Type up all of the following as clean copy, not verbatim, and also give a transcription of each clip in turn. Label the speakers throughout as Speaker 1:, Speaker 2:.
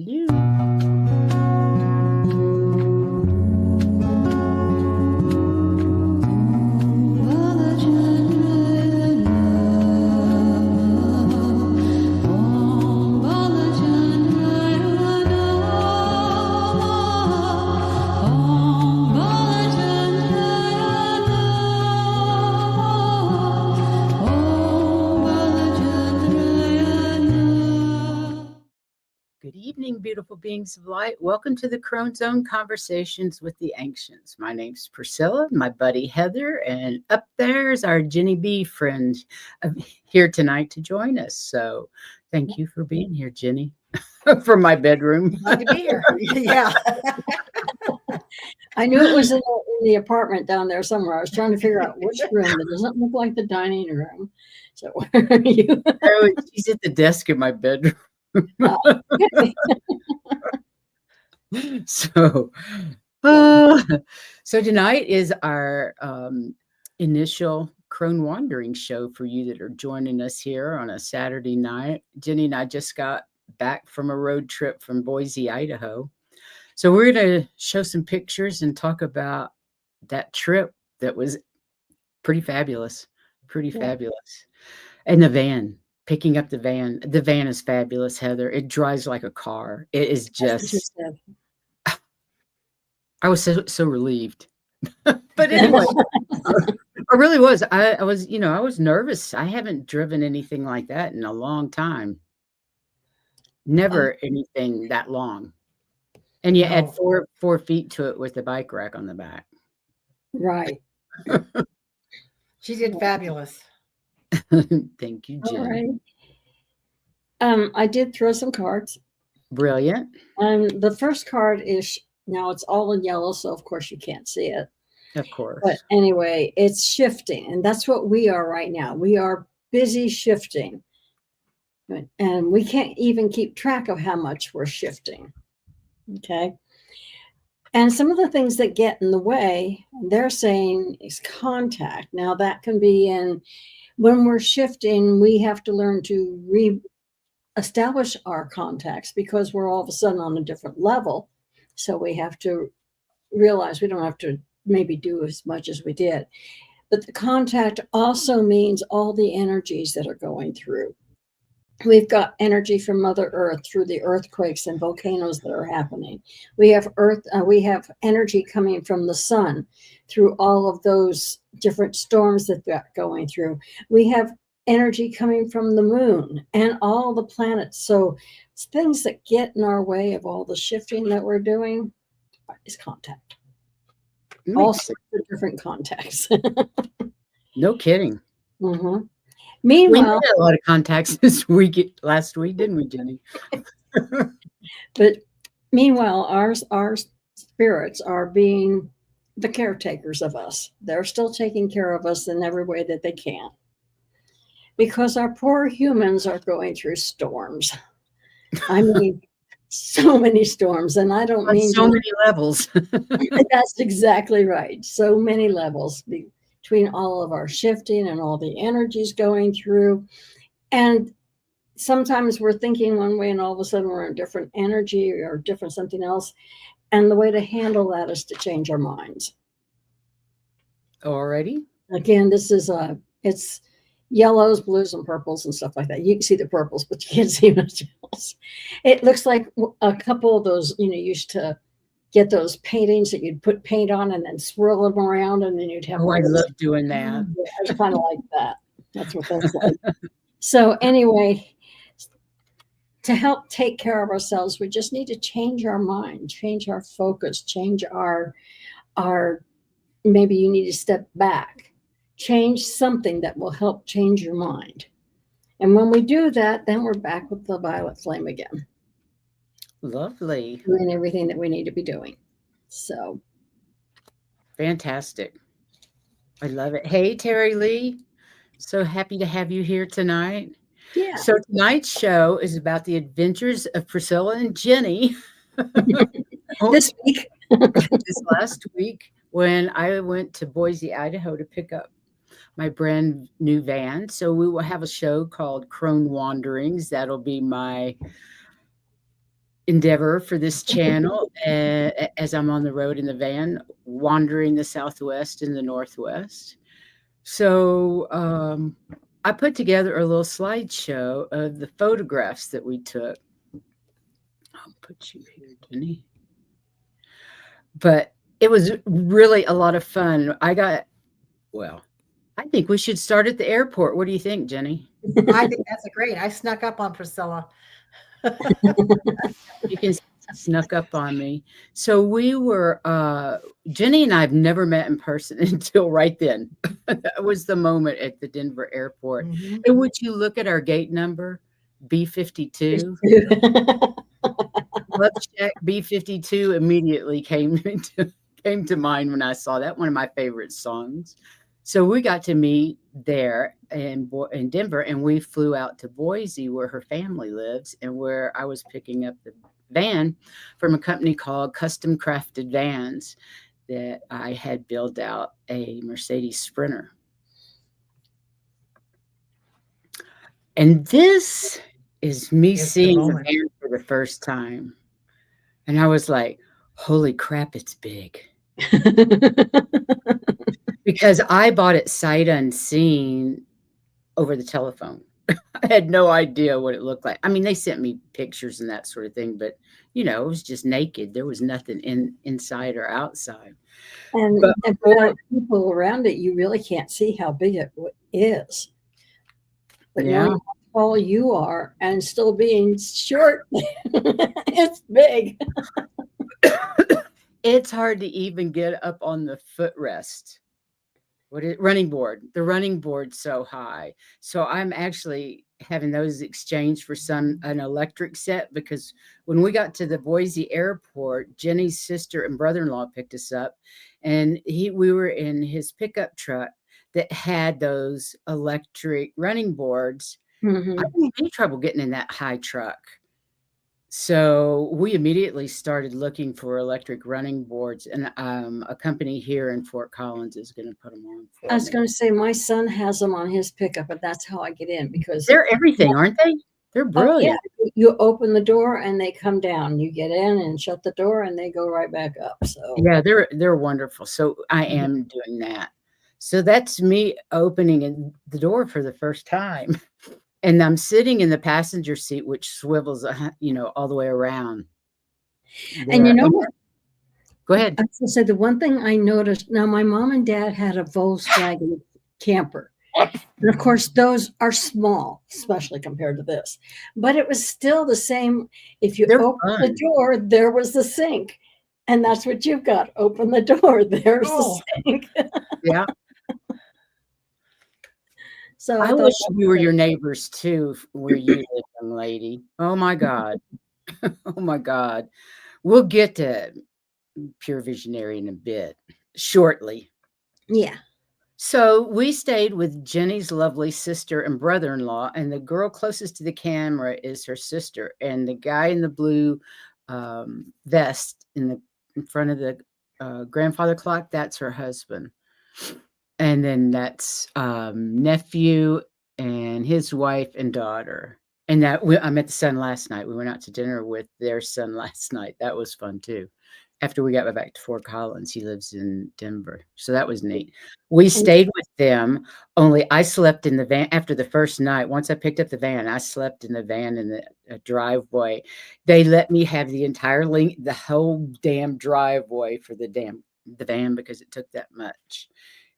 Speaker 1: Hello. Good evening, beautiful beings of light. Welcome to the Crone Zone Conversations with the Ancients. My name's Priscilla, my buddy Heather, and up there's our Ginny B friend here tonight to join us. So thank you for being here, Ginny, from my bedroom.
Speaker 2: Glad to be here. Yeah. I knew it was in the apartment down there somewhere. I was trying to figure out which room. It doesn't look like the dining room. So where are you?
Speaker 1: Oh, she's at the desk in my bedroom.
Speaker 2: Okay.
Speaker 1: So tonight is our initial Crone Wandering show for you that are joining us here on a Saturday night. Jenny and I just got back from a road trip from Boise, Idaho. So we're going to show some pictures and talk about that trip that was pretty fabulous. Fabulous. And the van. Picking up the van. The van is fabulous, Heather. It drives like a car. It is just. I was so relieved. But anyway, I really was. I was, I was nervous. I haven't driven anything like that in a long time. Never anything that long. And you add 4 feet to it with the bike rack on the back.
Speaker 2: Right.
Speaker 3: She did fabulous.
Speaker 1: Thank you, Jen.
Speaker 2: Right. I did throw some cards.
Speaker 1: Brilliant.
Speaker 2: And the first card is, now it's all in yellow, so of course you can't see it.
Speaker 1: Of course.
Speaker 2: But anyway, it's shifting. And that's what we are right now. We are busy shifting. And we can't even keep track of how much we're shifting. Okay. And some of the things that get in the way, they're saying, is contact. Now that can be when we're shifting, we have to learn to re-establish our contacts because we're all of a sudden on a different level. So we have to realize we don't have to maybe do as much as we did. But the contact also means all the energies that are going through. We've got energy from Mother Earth through the earthquakes and volcanoes that are happening. We have energy coming from the sun through all of those different storms that we're going through. We have energy coming from the moon and all the planets. So things that get in our way of all the shifting that we're doing is contact. All sorts of different contacts.
Speaker 1: No kidding.
Speaker 2: Mm-hmm.
Speaker 1: Meanwhile, we had a lot of contacts last week, didn't we, Jenny?
Speaker 2: But meanwhile, our spirits are being the caretakers of us. They're still taking care of us in every way that they can. Because our poor humans are going through storms. I mean, so many storms. And I don't mean
Speaker 1: so many levels.
Speaker 2: That's exactly right. So many levels between all of our shifting and all the energies going through. And sometimes we're thinking one way and all of a sudden we're in different energy or different something else. And the way to handle that is to change our minds.
Speaker 1: Already?
Speaker 2: Again, this is it's yellows, blues, and purples and stuff like that. You can see the purples, but you can't see much else. It looks like a couple of those, you used to get those paintings that you'd put paint on and then swirl them around and then you'd have.
Speaker 1: Oh, I love doing that.
Speaker 2: It's kind of like that. That's what that's like. So anyway, to help take care of ourselves, we just need to change our mind, change our focus, change our maybe you need to step back, change something that will help change your mind. And when we do that, then we're back with the violet flame again.
Speaker 1: Lovely.
Speaker 2: Doing everything that we need to be doing. So.
Speaker 1: Fantastic. I love it. Hey, Terry Lee. So happy to have you here tonight.
Speaker 2: Yeah.
Speaker 1: So tonight's show is about the adventures of Priscilla and Ginny.
Speaker 2: This week.
Speaker 1: This last week when I went to Boise, Idaho to pick up my brand new van. So we will have a show called Crone Wanderings. That'll be my endeavor for this channel as I'm on the road in the van, wandering the Southwest and the Northwest. So I put together a little slideshow of the photographs that we took. I'll put you here, Ginny. But it was really a lot of fun. Well, I think we should start at the airport. What do you think, Jenny?
Speaker 3: I think that's great. I snuck up on Priscilla.
Speaker 1: You can snuck up on me. So we were, Jenny and I have never met in person until right then. That was the moment at the Denver airport.
Speaker 3: Mhm.
Speaker 1: And would you look at our gate number, B52? Love Shack B52 immediately came to mind when I saw that, one of my favorite songs. So we got to meet there in Denver, and we flew out to Boise where her family lives and where I was picking up the van from a company called Custom Crafted Vans that I had built out a Mercedes Sprinter. And this is me
Speaker 3: It's the
Speaker 1: seeing the
Speaker 3: moment.
Speaker 1: van for the first time. And I was like, holy crap, it's big. Because I bought it sight unseen over the telephone. I had no idea what it looked like. I mean, they sent me pictures and that sort of thing, but it was just naked. There was nothing inside or outside.
Speaker 2: And,
Speaker 1: But
Speaker 2: and without people around it, you really can't see how big it is. But
Speaker 1: yeah,
Speaker 2: knowing how tall you are and still being short, it's big.
Speaker 1: it's hard to even get up on the footrest. Running board? The running board's so high. So I'm actually having those exchanged for an electric set, because when we got to the Boise airport, Jenny's sister and brother-in-law picked us up, and we were in his pickup truck that had those electric running boards.
Speaker 2: Mhm.
Speaker 1: I didn't have any trouble getting in that high truck. So we immediately started looking for electric running boards, and a company here in Fort Collins is going to put them on for
Speaker 2: I was
Speaker 1: me.
Speaker 2: going to say my son has them on his pickup, but that's how I get in because
Speaker 1: They're everything, aren't they? They're
Speaker 2: oh yeah,
Speaker 1: brilliant.
Speaker 2: you open the door and they come down. You get in and shut the door and they go right back up. So
Speaker 1: Yeah, they're wonderful. So I am doing that. So that's me opening the door for the first time. And I'm sitting in the passenger seat, which swivels, all the way around.
Speaker 2: and
Speaker 1: There.
Speaker 2: you know what?
Speaker 1: Go ahead.
Speaker 2: I was gonna say the one thing I noticed. Now my mom and dad had a Volkswagen camper. And of course, those are small, especially compared to this. But it was still the same. If you
Speaker 1: They're
Speaker 2: open the
Speaker 1: fun.
Speaker 2: door, there was the sink. And that's what you've got. Open the door, there's
Speaker 3: Oh.
Speaker 2: the sink.
Speaker 1: Yeah.
Speaker 2: So
Speaker 1: I
Speaker 2: thought
Speaker 1: wish
Speaker 2: that
Speaker 1: we
Speaker 2: was
Speaker 1: were
Speaker 2: great.
Speaker 1: your neighbors too, where you live, young lady. Oh my God. Oh my God. We'll get to Pure Visionary in a bit, shortly.
Speaker 2: Yeah.
Speaker 1: So we stayed with Jenny's lovely sister and brother-in-law, and the girl closest to the camera is her sister, and the guy in the blue vest in front of the grandfather clock, that's her husband. And then that's nephew and his wife and daughter. And I met the son last night. We went out to dinner with their son last night. That was fun too. After we got back to Fort Collins, he lives in Denver. So that was neat. We
Speaker 2: And
Speaker 1: stayed with them, only I slept in the van after the first night. Once I picked up the van, I slept in the van in the driveway. They let me have the entire the whole damn driveway for the van because it took that much.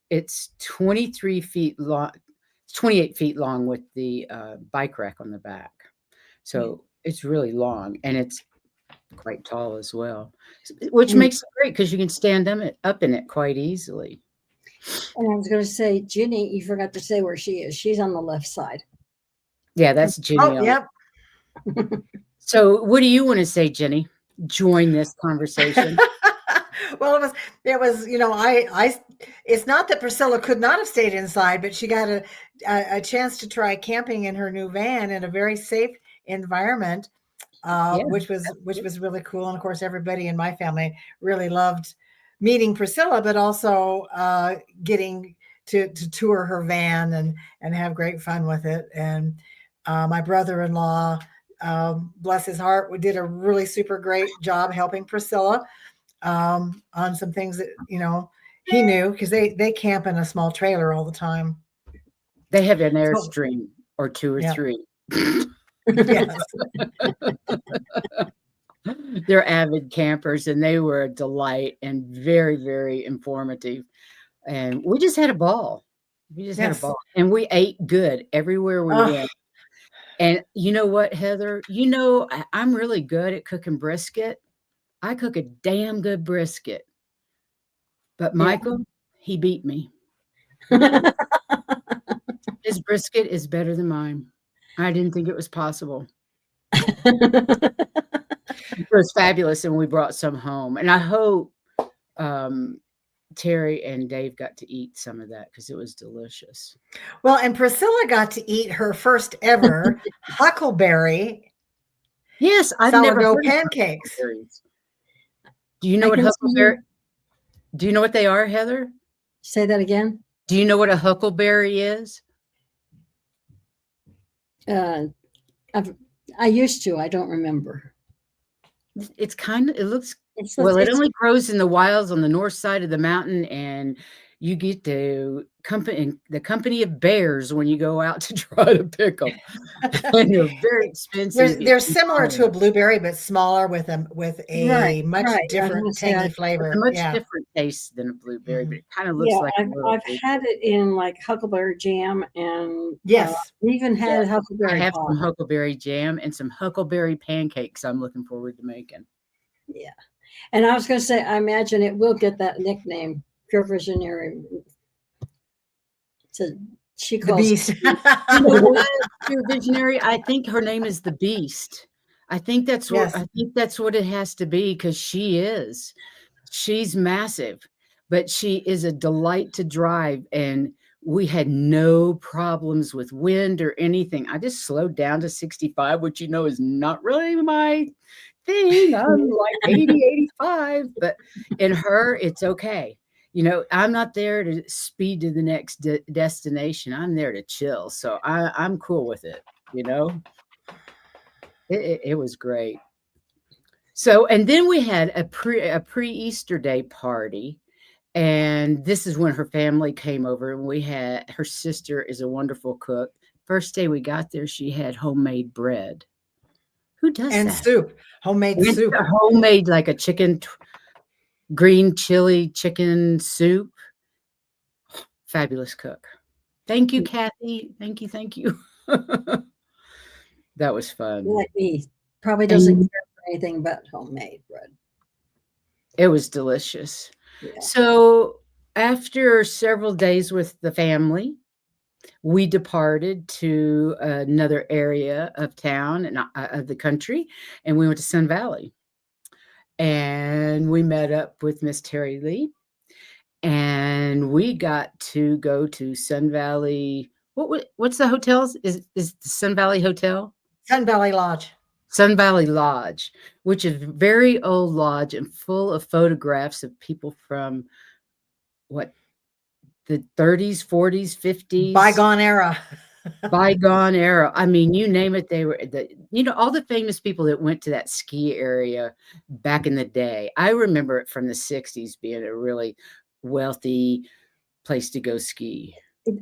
Speaker 1: It's 23 feet long. It's 28 feet long with the bike rack on the back. So it's really long, and it's quite tall as well, which makes it great because you can stand up in it quite easily.
Speaker 2: I was going to say, Ginny, you forgot to say where she is. She's on the left side.
Speaker 1: Yeah, that's Jenny.
Speaker 3: Oh, yep.
Speaker 1: So what do you want to say, Jenny? Join this conversation.
Speaker 3: Well, it was, it's not that Priscilla could not have stayed inside, but she got a chance to try camping in her new van in a very safe environment, which was really cool. And of course, everybody in my family really loved meeting Priscilla, but also getting to tour her van and have great fun with it. And my brother-in-law bless his heart, we did a really super great job helping Priscilla on some things that he knew, because they camp in a small trailer all the time.
Speaker 1: They have an
Speaker 3: So
Speaker 1: Airstream or 2 or
Speaker 3: yeah,
Speaker 1: 3.
Speaker 3: yes.
Speaker 1: They're avid campers, and they were a delight and very, very informative, and we just had a ball. We just had a
Speaker 3: Yes.
Speaker 1: ball, and we ate good everywhere we
Speaker 3: Oh,
Speaker 1: went, and you know what, Heather? I'm really good at cooking brisket. I cook a damn good brisket, but
Speaker 2: Yeah.
Speaker 1: Michael, he beat me. His brisket is better than mine. I didn't think it was possible. It was fabulous, and we brought some home, and I hope, um, Terry and Dave got to eat some of that because it was delicious.
Speaker 3: well, and Priscilla got to eat her first ever huckleberry
Speaker 1: Yes, I've never
Speaker 3: sourdough
Speaker 1: heard of
Speaker 3: pancakes.
Speaker 1: huckleberries. Do you know
Speaker 2: I
Speaker 1: what
Speaker 2: can
Speaker 1: huckleberry
Speaker 2: see.
Speaker 1: do you know what they are, Heather?
Speaker 2: Say that again.
Speaker 1: Do you know what a huckleberry is?
Speaker 2: Uh, I used to. I don't remember.
Speaker 1: It's kinda it looks
Speaker 2: It's
Speaker 1: well, it
Speaker 2: it's
Speaker 1: only grows in the wilds on the north side of the mountain, and you get the company of bears when you go out to try to pick them, and they're very expensive if
Speaker 3: They're
Speaker 1: you
Speaker 3: similar
Speaker 1: find
Speaker 3: to a
Speaker 1: 'em.
Speaker 3: blueberry, but smaller with
Speaker 2: right,
Speaker 3: a much
Speaker 2: right. I was
Speaker 3: different
Speaker 2: gonna say,
Speaker 3: tangy
Speaker 1: It's a
Speaker 3: flavor.
Speaker 1: much
Speaker 3: Yeah.
Speaker 1: different taste than a blueberry, but
Speaker 3: Mhm.
Speaker 1: it kinda looks
Speaker 2: yeah,
Speaker 1: like a little
Speaker 2: I've
Speaker 1: blueberry.
Speaker 2: had it in like huckleberry jam, and
Speaker 3: Yes.
Speaker 2: even had
Speaker 1: Yes, I
Speaker 2: huckleberry
Speaker 1: have
Speaker 2: pie.
Speaker 1: some huckleberry jam and some huckleberry pancakes I'm looking forward to making.
Speaker 2: Yeah, and I was gonna say, I imagine it will get that nickname, Pure Visionary. So she
Speaker 3: The
Speaker 2: calls
Speaker 3: beast.
Speaker 2: me.
Speaker 1: You know what, your visionary? I think her name is the Beast.
Speaker 3: Yes.
Speaker 1: I think that's what it has to be because she is. She's massive, but she is a delight to drive, and we had no problems with wind or anything. I just slowed down to 65, which is not really my thing. I'm like 80, 85, but in her, it's okay. I'm not there to speed to the next destination. I'm there to chill. So I'm cool with it. You know, it was great. So, and then we had a pre Easter day party, and this is when her family came over, and her sister is a wonderful cook. First day we got there, she had homemade bread. Who does
Speaker 3: And
Speaker 1: that?
Speaker 3: soup, homemade
Speaker 1: And
Speaker 3: soup.
Speaker 1: a homemade, like a green chili chicken soup. Fabulous cook. Thank you, Kathy. Thank you, thank you. That was fun.
Speaker 2: Like me, probably doesn't
Speaker 1: And
Speaker 2: care for anything but homemade bread.
Speaker 1: it was delicious.
Speaker 2: Yeah.
Speaker 1: So, after several days with the family, we departed to another area of town and of the country, and we went to Sun Valley. And we met up with Miss Terry Lee, and we got to go to Sun Valley. What's the hotels? Is the Sun Valley Hotel?
Speaker 3: Sun Valley Lodge.
Speaker 1: Sun Valley Lodge, which is a very old lodge and full of photographs of people from what, the 30s, 40s, 50s,
Speaker 3: Bygone era.
Speaker 1: bygone era. I mean, you name it, they were all the famous people that went to that ski area back in the day. I remember it from the 60s being a really wealthy place to go ski.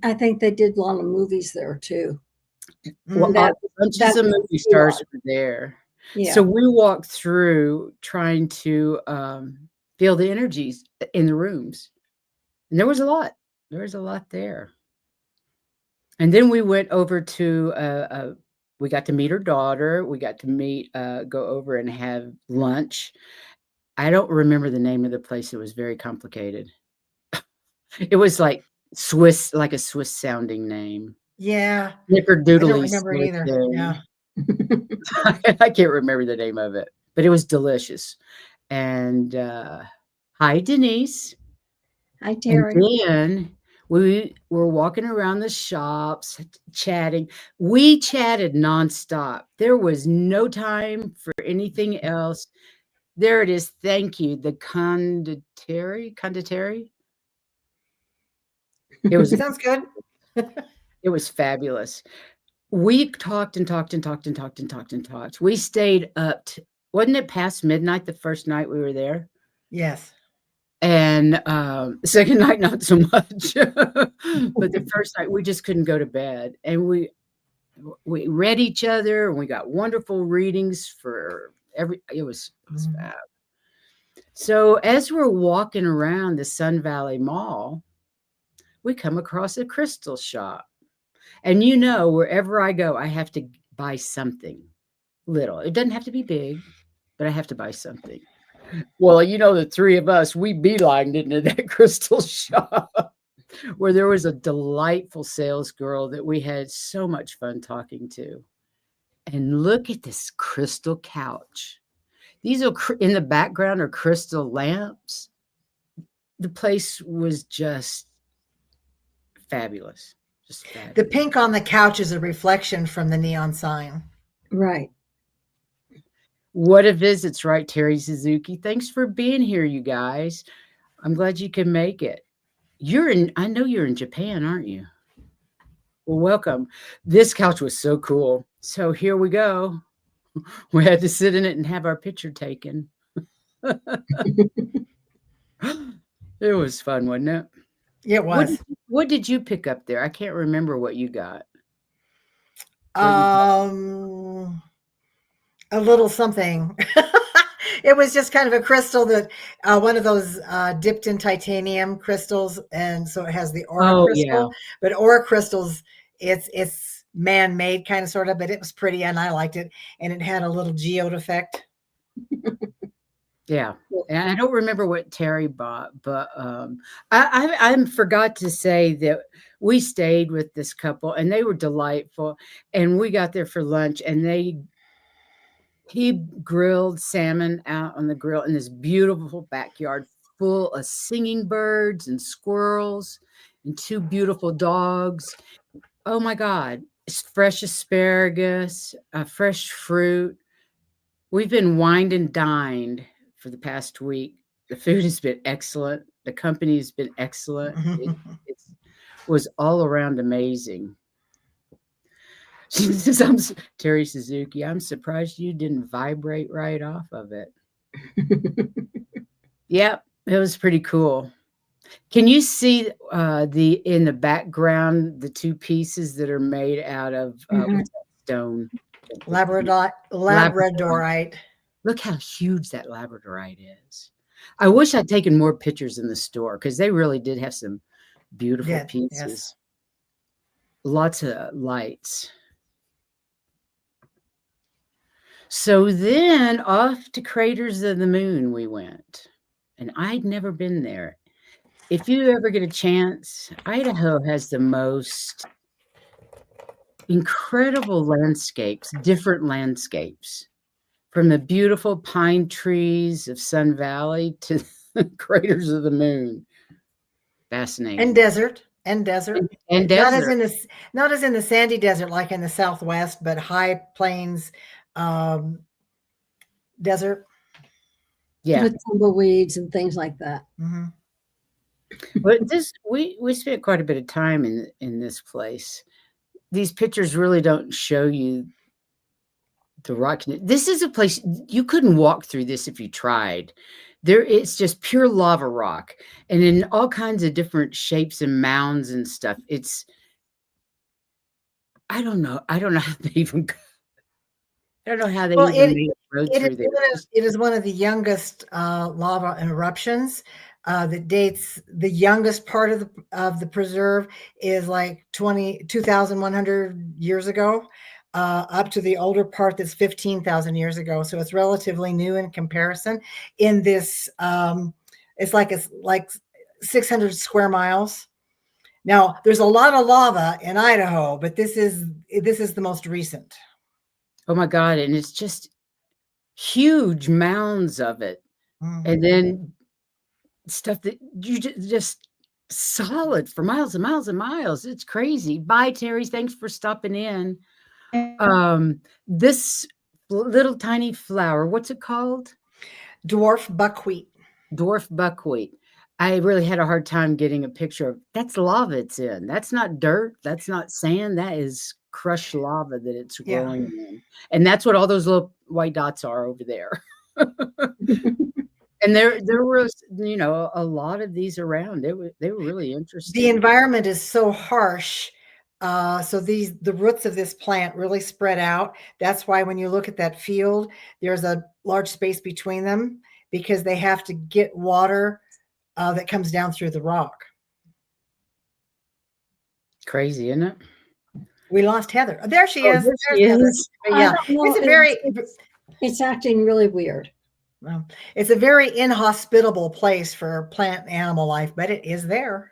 Speaker 2: I think they did a lot of movies there too.
Speaker 1: Well,
Speaker 3: Mm.
Speaker 2: That
Speaker 1: bunches
Speaker 2: that
Speaker 1: of
Speaker 2: was
Speaker 1: movie
Speaker 2: the
Speaker 1: stars
Speaker 2: lodge.
Speaker 1: were there.
Speaker 2: Yeah.
Speaker 1: So we walked through trying to feel the energies in the rooms. And there was a lot. There was a lot there. And then we went over to we got to meet her daughter. We got to go over and have lunch. I don't remember the name of the place. It was very complicated. It was like like a Swiss sounding name.
Speaker 3: Yeah. I don't
Speaker 1: Snickerdoodly
Speaker 3: remember it
Speaker 1: Swiss
Speaker 3: either.
Speaker 1: thing.
Speaker 3: Yeah.
Speaker 1: I can't remember the name of it, but it was delicious. And hi, Denise.
Speaker 2: Hi,
Speaker 1: And
Speaker 2: Terry.
Speaker 1: then we were walking around the shops, chatting. We chatted nonstop. There was no time for anything else. There it is. Thank you. The condottieri. Condottieri. It was
Speaker 3: Sounds good.
Speaker 1: it was fabulous. We talked and talked and talked and talked and talked and talked. We stayed up wasn't it past midnight the first night we were there?
Speaker 3: Yes.
Speaker 1: And, second night, not so much. But the first night, we just couldn't go to bed, and we read each other, and we got wonderful readings for it was
Speaker 3: Mhm.
Speaker 1: fab. So, as we're walking around the Sun Valley Mall, we come across a crystal shop, and wherever I go, I have to buy something little. It doesn't have to be big, but I have to buy something. Well, the 3 of us, we beelined into that crystal shop where there was a delightful sales girl that we had so much fun talking to. And look at this crystal couch. These are in the background are crystal lamps. The place was just fabulous. Just
Speaker 3: The
Speaker 1: fabulous.
Speaker 3: pink on the couch is a reflection from the neon sign.
Speaker 2: Right.
Speaker 1: What a visit's right, Terry Suzuki. Thanks for being here, you guys. I'm glad you can make it. I know you're in Japan, aren't you? Well, welcome. This couch was so cool. So here we go. We had to sit in it and have our picture taken. It was fun, wasn't it?
Speaker 3: It was.
Speaker 1: What did you pick up there? I can't remember what you got.
Speaker 3: Um, a little something. It was just kind of a crystal that one of those dipped in titanium crystals, and so it has the aura
Speaker 1: Oh, yeah.
Speaker 3: crystal. But aura crystals, it's man-made kind of sort of, but it was pretty and I liked it, and it had a little geode effect.
Speaker 1: Yeah. And I don't remember what Terry bought, but I forgot to say that we stayed with this couple and they were delightful. And we got there for lunch and he grilled salmon out on the grill in this beautiful backyard full of singing birds and squirrels and 2 beautiful dogs. Oh my God. It's fresh asparagus, fresh fruit. We've been wined and dined for the past week. The food has been excellent. The company has been excellent. It was all around amazing. She says, Terry Suzuki, I'm surprised you didn't vibrate right off of it. Yep, it was pretty cool. Can you see in the background the 2 pieces that are made out of what's that stone?
Speaker 3: Labradorite.
Speaker 1: Look how huge that labradorite is. I wish I'd taken more pictures in the store because they really did have some beautiful
Speaker 3: Yeah,
Speaker 1: pieces.
Speaker 3: yes.
Speaker 1: Lots of lights. So then off to Craters of the Moon we went, and I'd never been there. If you ever get a chance, Idaho has the most incredible landscapes, different landscapes, from the beautiful pine trees of Sun Valley to the Craters of the Moon. Fascinating.
Speaker 3: And desert. And desert.
Speaker 1: And
Speaker 3: Not as
Speaker 1: desert.
Speaker 3: not as in the sandy desert like in the Southwest, but high plains desert.
Speaker 1: Yeah.
Speaker 2: With tumbleweeds and things like that.
Speaker 3: Mm-hmm.
Speaker 1: But we spent quite a bit of time in this place. These pictures really don't show you the rock. This is a place you couldn't walk through this if you tried. It's just pure lava rock, and in all kinds of different shapes and mounds and stuff. I don't know how they even. I don't know how they
Speaker 3: Well,
Speaker 1: even made a road through there.
Speaker 3: it is one of the youngest lava eruptions that dates. The youngest part of the preserve is like 2,100 years ago, up to the older part that's 15,000 years ago. So it's relatively new in comparison. In this, it's like 600 square miles. Now, there's a lot of lava in Idaho, but this is the most recent.
Speaker 1: Oh my God! And it's just huge mounds of it, and then stuff that you just solid for miles and miles and miles. It's crazy. Bye, Terry. Thanks for stopping in. This little tiny flower, what's it called?
Speaker 3: Dwarf buckwheat.
Speaker 1: Dwarf buckwheat. I really had a hard time getting a picture of that's lava it's in. That's not dirt. That's not sand. That is crushed lava that it's
Speaker 3: Yeah.
Speaker 1: growing in. And that's what all those little white dots are over there. And there was, you know, a lot of these around. They were really
Speaker 3: The
Speaker 1: interesting.
Speaker 3: environment is so harsh. So the roots of this plant really spread out. That's why when you look at that field, there's a large space between them because they have to get water that comes down through the rock.
Speaker 1: Crazy, isn't it?
Speaker 3: We lost Heather. Oh, there she
Speaker 1: Oh,
Speaker 3: is.
Speaker 1: there
Speaker 3: There's
Speaker 1: she
Speaker 3: Heather.
Speaker 1: is.
Speaker 3: But
Speaker 2: I
Speaker 3: yeah,
Speaker 2: don't know.
Speaker 3: it's a very
Speaker 2: It's acting really weird.
Speaker 3: well, it's a very inhospitable place for plant and animal life, but it is there.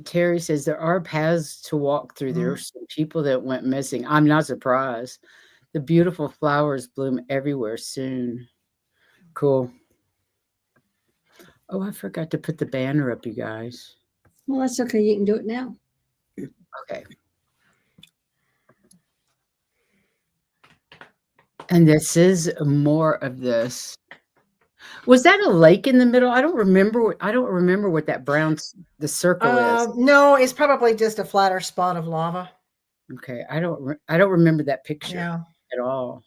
Speaker 1: Terry says there are paths to walk through. There are
Speaker 3: Mm.
Speaker 1: some people that went missing. I'm not surprised. The beautiful flowers bloom everywhere soon. Cool. Oh, I forgot to put the banner up, you guys.
Speaker 2: Well, that's okay. You can do it now.
Speaker 1: Okay. And this is more of this. Was that a lake in the middle? I don't remember. I don't remember what that the circle is.
Speaker 3: No, it's probably just a flatter spot of lava.
Speaker 1: Okay, I don't remember that picture
Speaker 3: Yeah.
Speaker 1: at all.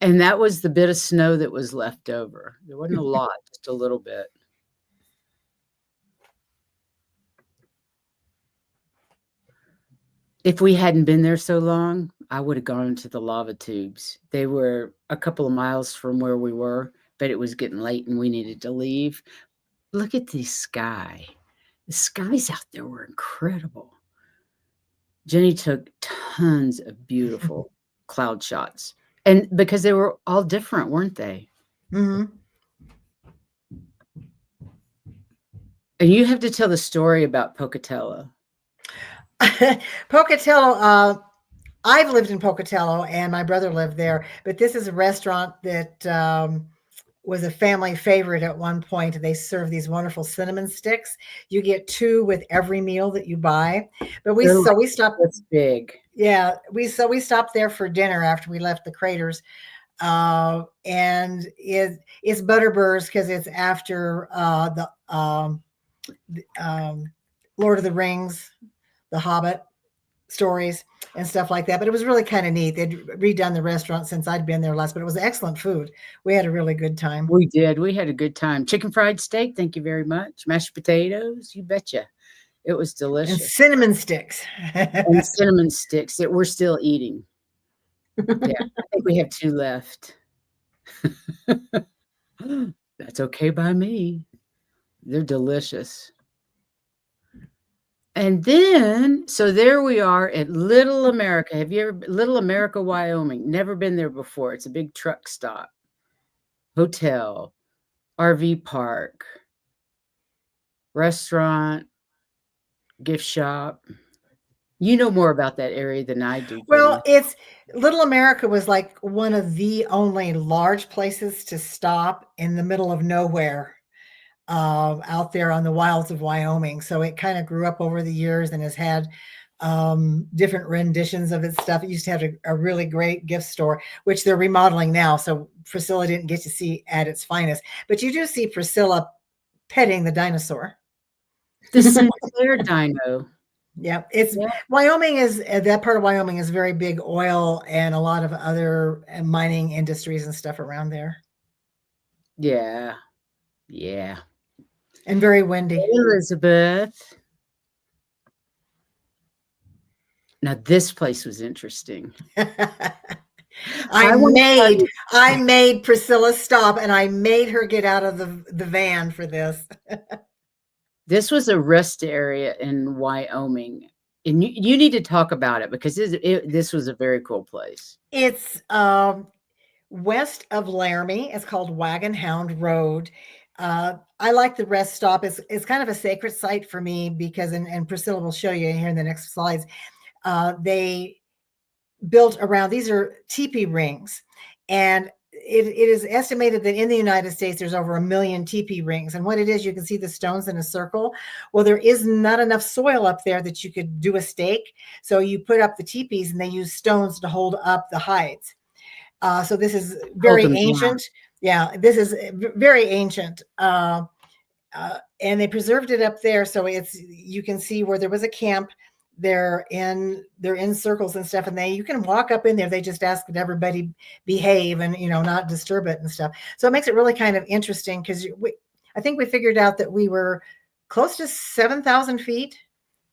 Speaker 1: And that was the bit of snow that was left over. There wasn't a lot, just a little bit. If we hadn't been there so long, I would have gone into the lava tubes. They were a couple of miles from where we were, but it was getting late and we needed to leave. Look at the sky. The skies out there were incredible. Jenny took tons of beautiful cloud shots. And because they were all different, weren't they?
Speaker 3: Mm-hmm.
Speaker 1: And you have to tell the story about Pocatello.
Speaker 3: Pocatello, I've lived in Pocatello and my brother lived there, but this is a restaurant that was a family favorite at one point. They serve these wonderful cinnamon sticks. You get 2 with every meal that you buy. But we stopped.
Speaker 1: That's big.
Speaker 3: Yeah, we stopped there for dinner after we left the craters. And it's Butterburs because it's after the Lord of the Rings, the Hobbit stories and stuff like that. But it was really kind of neat. They'd redone the restaurant since I'd been there last, but it was excellent food. We had a really good time.
Speaker 1: We did. We had a good time. Chicken fried steak. Thank you very much. Mashed potatoes. You betcha. It was delicious.
Speaker 3: And cinnamon sticks.
Speaker 1: And cinnamon sticks that we're still eating. Yeah, I think we have 2 left. That's okay by me. They're delicious. And then, so there we are at Little America. Have you ever Little America, Wyoming? Never been there before. It's a big truck stop, hotel, RV park, restaurant, gift shop. You know more about that area than I do.
Speaker 3: Well, it's Little America was like one of the only large places to stop in the middle of nowhere. Out there on the wilds of Wyoming. So it kind of grew up over the years and has had different renditions of its stuff. It used to have a really great gift store, which they're remodeling now. So Priscilla didn't get to see at its finest. But you do see Priscilla petting the dinosaur.
Speaker 1: The Sinclair dino.
Speaker 3: Yeah, Wyoming is that part of Wyoming is very big oil and a lot of other mining industries and stuff around there.
Speaker 1: Yeah. Yeah.
Speaker 3: And very windy.
Speaker 1: Elizabeth. Now this place was interesting.
Speaker 3: I made Priscilla stop and I made her get out of the van for this.
Speaker 1: This was a rest area in Wyoming. And you need to talk about it because this was a very cool place.
Speaker 3: It's west of Laramie. It's called Wagon Hound Road. I like the rest stop. It's kind of a sacred site for me because, and Priscilla will show you here in the next slides, they built around, these are teepee rings. And it is estimated that in the United States, there's over 1 million teepee rings. And what it is, you can see the stones in a circle. Well, there is not enough soil up there that you could do a stake. So you put up the teepees and they use stones to hold up the hides. So this is very ancient. Yeah, this is very ancient. and they preserved it up there, so you can see where there was a camp. They're in circles and stuff, and you can walk up in there. They just ask that everybody behave and not disturb it and stuff. So it makes it really kind of interesting because I think we figured out that we were close to 7,000 feet,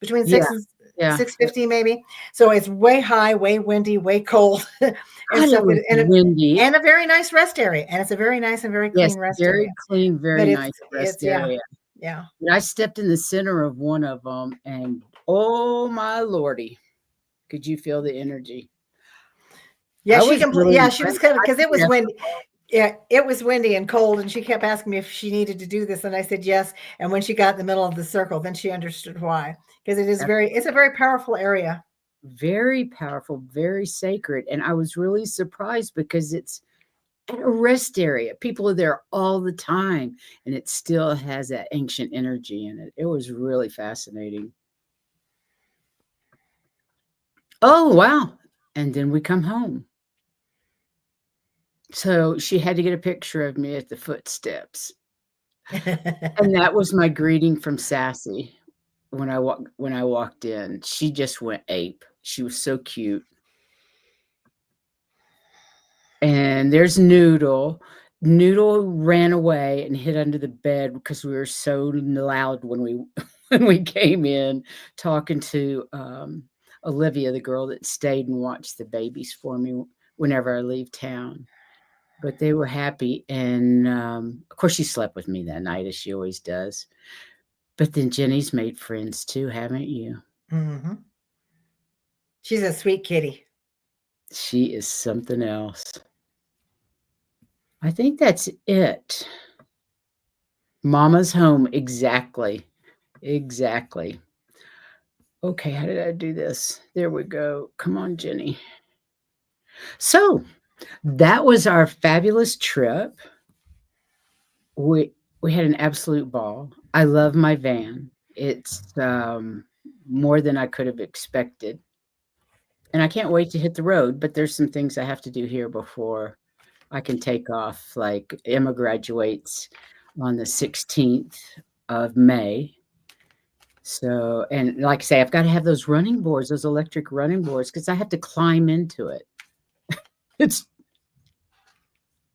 Speaker 3: between
Speaker 1: Yeah.
Speaker 3: 650 maybe. So it's way high, way windy, way cold, and
Speaker 1: It was windy.
Speaker 3: and a very nice rest area. And it's a very nice and very clean rest
Speaker 1: very
Speaker 3: area.
Speaker 1: clean, very
Speaker 3: But
Speaker 1: nice rest area.
Speaker 3: Yeah.
Speaker 1: And I stepped in the center of one of them, and oh my lordy, could you feel the energy?
Speaker 3: Yeah,
Speaker 1: she
Speaker 3: was kind of, because it was windy. Yeah, it was windy and cold, and she kept asking me if she needed to do this, and I said yes. And when she got in the middle of the circle, then she understood why, because it's a very powerful area.
Speaker 1: Very powerful, very sacred. And I was really surprised because it's a rest area. People are there all the time, and it still has that ancient energy in it. It was really fascinating. Oh, wow. And then we come home. So she had to get a picture of me at the footsteps. And that was my greeting from Sassy when I walked in. She just went ape. She was so cute. And there's Noodle. Noodle ran away and hid under the bed because we were so loud when we came in, talking to Olivia, the girl that stayed and watched the babies for me whenever I leave town. But they were happy, and of course she slept with me that night, as she always does. But then Jenny's made friends too, haven't you?
Speaker 3: Mm-hmm. She's a sweet kitty.
Speaker 1: She is something else. I think that's it. Mama's home. Exactly. Okay, how did I do this? There we go. Come on, Jenny. So that was our fabulous trip. We had an absolute ball. I love my van. It's more than I could have expected. And I can't wait to hit the road, but there's some things I have to do here before I can take off. Like Emma graduates on the 16th of May. So, and like I say, I've got to have those running boards, those electric running boards, because I have to climb into it.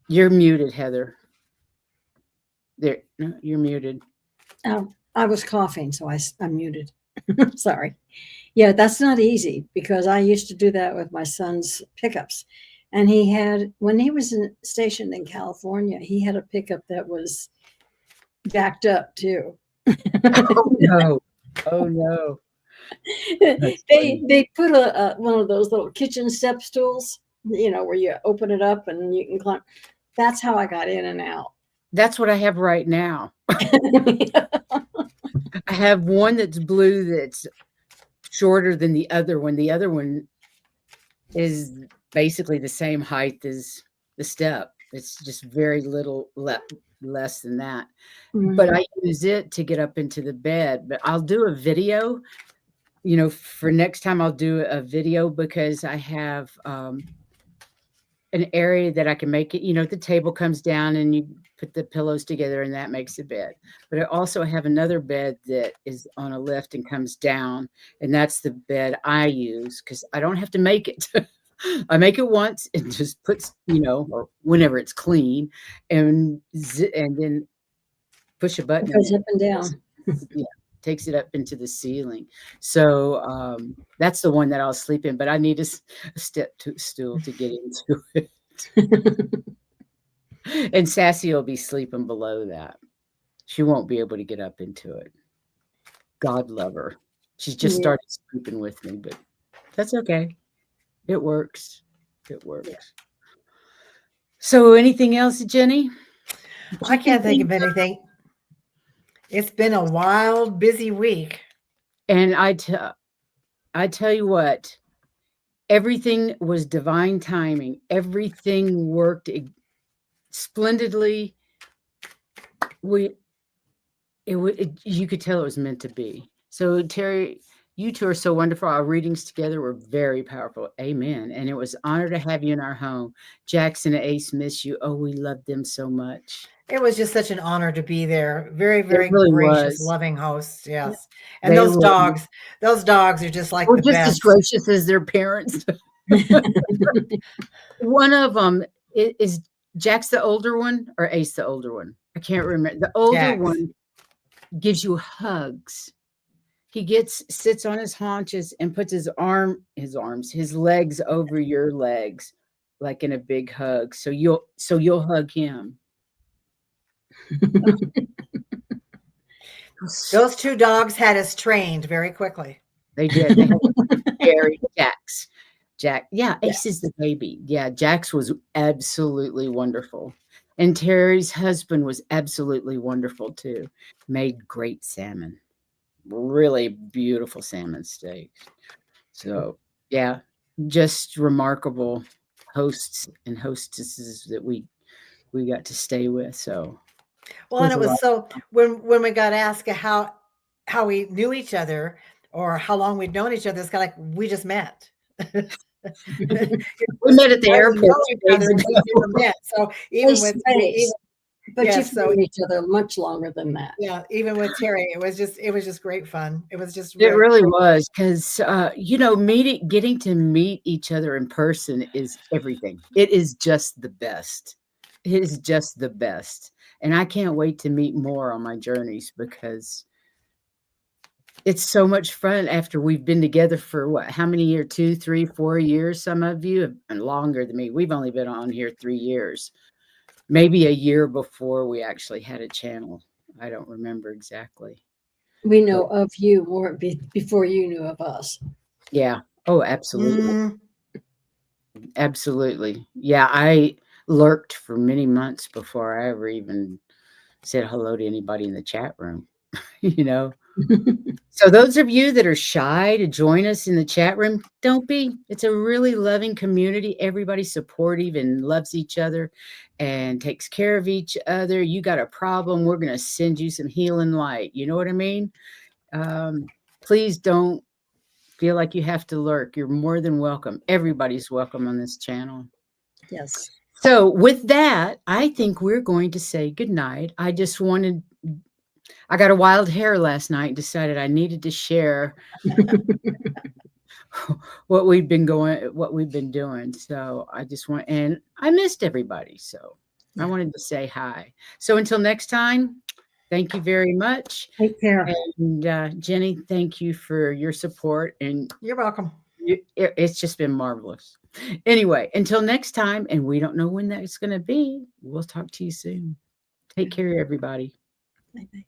Speaker 1: You're muted, Heather. There, no, you're muted.
Speaker 2: Oh, I was coughing, so I'm muted. Sorry. Yeah, that's not easy because I used to do that with my son's pickups. And when he was stationed in California, he had a pickup that was jacked up too.
Speaker 1: Oh no.
Speaker 2: They put one of those little kitchen step stools, where you open it up and you can climb. That's how I got in and out.
Speaker 1: That's what I have right now. I have one that's blue that's shorter than the other one. The other one is basically the same height as the step. It's just very little less than that. Mm-hmm. But I use it to get up into the bed. But I'll do a video, for next time I'll do a video because I have an area that I can make it, the table comes down and you put the pillows together and that makes a bed. But I also have another bed that is on a lift and comes down, and that's the bed I use because I don't have to make it. I make it once and just puts, or whenever it's clean, and then push a button.
Speaker 2: It goes up and down.
Speaker 1: Yeah, takes it up into the ceiling. So that's the one that I'll sleep in, but I need a step stool to get into it. And Sassy will be sleeping below that. She won't be able to get up into it. God love her. She's just started sleeping with me, but that's okay. It works. Yeah. So anything else, Jenny?
Speaker 3: I can't think of anything. It's been a wild, busy week.
Speaker 1: And I tell you what, everything was divine timing. Everything worked splendidly. You could tell it was meant to be. So Terry, you two are so wonderful. Our readings together were very powerful. Amen. And it was an honor to have you in our home. Jackson and Ace miss you. Oh, we love them so much.
Speaker 3: It was just such an honor to be there. Very,
Speaker 1: It
Speaker 3: very
Speaker 1: really
Speaker 3: gracious,
Speaker 1: was.
Speaker 3: loving hosts. Yes. And
Speaker 1: They were
Speaker 3: those dogs are just like
Speaker 1: were
Speaker 3: the
Speaker 1: just as
Speaker 3: best.
Speaker 1: gracious as their parents. One of them is Jack's the older one or Ace the older one? I can't remember. The older
Speaker 3: Jax.
Speaker 1: one gives you hugs. He sits on his haunches and puts his legs over your legs like in a big hug. So you'll hug him.
Speaker 3: Those two dogs had us trained very quickly.
Speaker 1: They did. They had Gary, Jax. Jack. Yeah,
Speaker 2: Yeah.
Speaker 1: Ace is the baby. Yeah, Jax was absolutely wonderful. And Terry's husband was absolutely wonderful too. Made great salmon. Really beautiful salmon steaks. So, yeah, just remarkable hosts and hostesses that we got to stay with. So,
Speaker 3: Well, and it
Speaker 1: a
Speaker 3: was
Speaker 1: lot.
Speaker 3: so when we got asked how we knew each other or how long we'd known each other, it's kind of like we just met.
Speaker 1: We met at the
Speaker 3: Why we
Speaker 1: airport
Speaker 3: know
Speaker 1: 2
Speaker 3: each
Speaker 1: days
Speaker 3: other,
Speaker 1: ago.
Speaker 3: we never met. So even
Speaker 2: Face
Speaker 3: with
Speaker 2: to face. But
Speaker 3: yes,
Speaker 2: you've
Speaker 3: so
Speaker 2: known each other much longer than that.
Speaker 3: yeah, even with Terry, it was just great fun. It was just
Speaker 1: It really
Speaker 3: great.
Speaker 1: was because, getting to meet each other in person is everything. It is just the best. It is just the best. And I can't wait to meet more on my journeys because it's so much fun after we've been together for what? How many years? 2, 3, 4 years. Some of you have been longer than me. We've only been on here 3 years. Maybe a year before we actually had a channel. I don't remember exactly.
Speaker 2: We know of you more before you knew of us.
Speaker 1: Yeah. Oh, absolutely.
Speaker 3: Mm,
Speaker 1: Absolutely. Yeah, I lurked for many months before I ever even said hello to anybody in the chat room, you know? So those of you that are shy to join us in the chat room, don't be. It's a really loving community. Everybody's supportive and loves each other and takes care of each other. You got a problem, we're going to send you some healing light. You know what I mean? Please don't feel like you have to lurk. You're more than welcome. Everybody's welcome on this channel.
Speaker 2: Yes.
Speaker 1: So with that, I think we're going to say goodnight. I got a wild hair last night and decided I needed to share what we've been doing. So and I missed everybody. So I wanted to say hi. So until next time, thank you very much.
Speaker 2: Take care.
Speaker 1: And Jenny, thank you for your support. And
Speaker 3: you're welcome.
Speaker 1: it's just been marvelous. Anyway, until next time, and we don't know when that's going to be. We'll talk to you soon. Take care, everybody.
Speaker 2: Bye-bye.